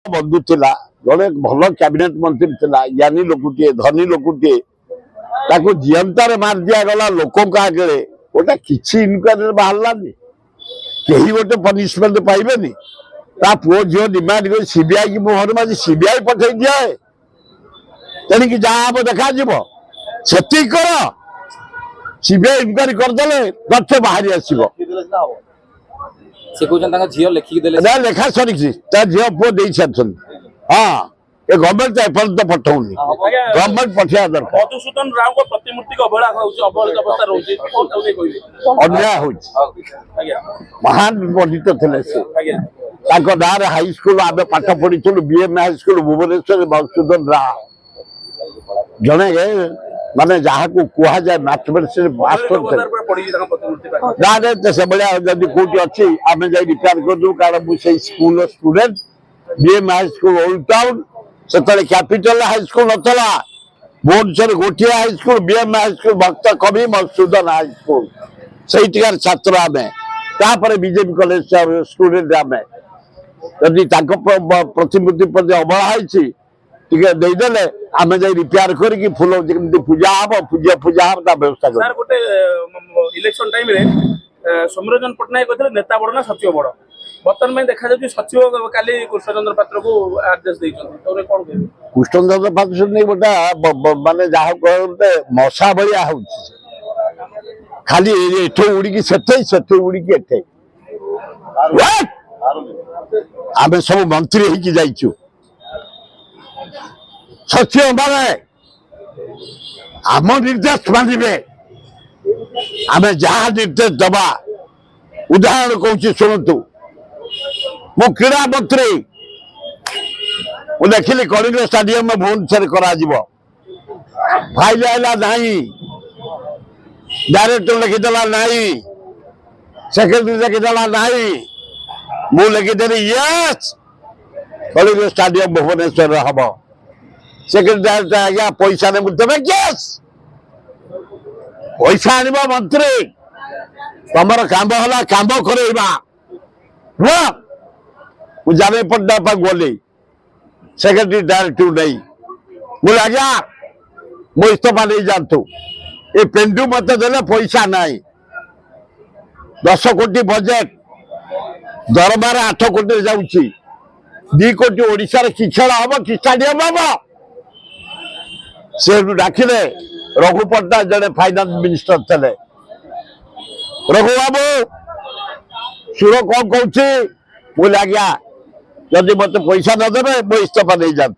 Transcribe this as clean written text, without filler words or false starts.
बंधु थिला जड़े भल कैबिनेट मंत्री थिला ज्ञानी लोकटे धनी लोकटे ताको जियंतार मार दिया गला लोकों आगे गोटे किसी इनक्वारी बाहरलानी कहीं गोटे पनिशमेंट पाइबेनी ता पुओ झील डिमांड कर सीबीआई की मुहर मारी सीबीआई पठे दिए तेणिक जहाँ हम देखा से कर सीबीआई इनक्वारी करदे तथ्य बाहरी आसो से कहते झील लिखिक लेखा सरी झील पुओ दे सारी हाँ ये गवर्नमेंट एपर्यंत पठाऊनी गवर्नमेंट पठा दरकार मधुसूदन राव को प्रतिमूर्ति को अवहेला अवहेलित अवस्था रही अन्याय हो महान पंडित थे से गाँव हाई स्कूल आम पाठ पढ़ी BM high school Bhubaneswar Madhusudan Rao जड़े माने जहाँ को कह जाए मैथमेटिक्स से कौटी अच्छी आम जा रिपेयर करदू कारण मुझे school student BM high school old town से कैपिटल हाई स्कूल नथला भुवनेश्वर गोटे high school BM high school Bhakta Kavi Madhusudan high school से छात्र आम बीजेपी कॉलेज स्टूडेंट आम जदि प्रतिमूर्ति प्रति अवहेला देदेले आम जा रिपेयर करके फूल पूजा हम पूजा पूजा हम व्यवस्था सर गोटे इलेक्शन टाइम रे सौम्यरंजन पट्टनायक कहते नेता बड़ ना सचिव बड़ बर्तमान में देखा जाए सचिव काली कृष्णचंद्र पात्र को आदेश देते कौन कह कृष्णचंद्र पात्र नहीं गोटे माने जहाँ कहते मशा भाया हो खाली एठ उड़ी से उड़ी एठे आम सब मंत्री होगी जाइचु सचिव माने आम निर्देश मानवे आम जहाँ निर्देश दबा उदाहरण कौन शुणु मो क्रीड़ा मंत्री देखिली कलिंग स्टाडियम में भुवनेश्वर फाइल आईला नहीं डायरेक्टर लिखिदेला नहीं सेक्रेटरी लिखिदेला नहीं मु लिखिदेली यस कलिंग स्टाडियम भुवनेश्वर हम सेक्रेटरी आज्ञा पैसा ने तुम यस पैसा आन मंत्री तुम काम है काम करवा मुझे पट्टा गली सेक्रेटरी डायरेक्टिव नहीं बोले आज्ञा मो इस्तीफा नहीं जातु ये पेंडु मत देले पैसा नहीं 10 कोटी बजेट दरबार 8 कोटी जाऊँगी 2 कोटी ओडिशा रे कि खेल हम कि स्टाडियम हम से डाकिले रघु पट्टनायक जड़े फाइनान्स मिनिस्टर थे रघु बाबू सुर कौन कौन बोले आज्ञा जदि मत पैसा नदेवे मो इस्तीफा नहीं जातु।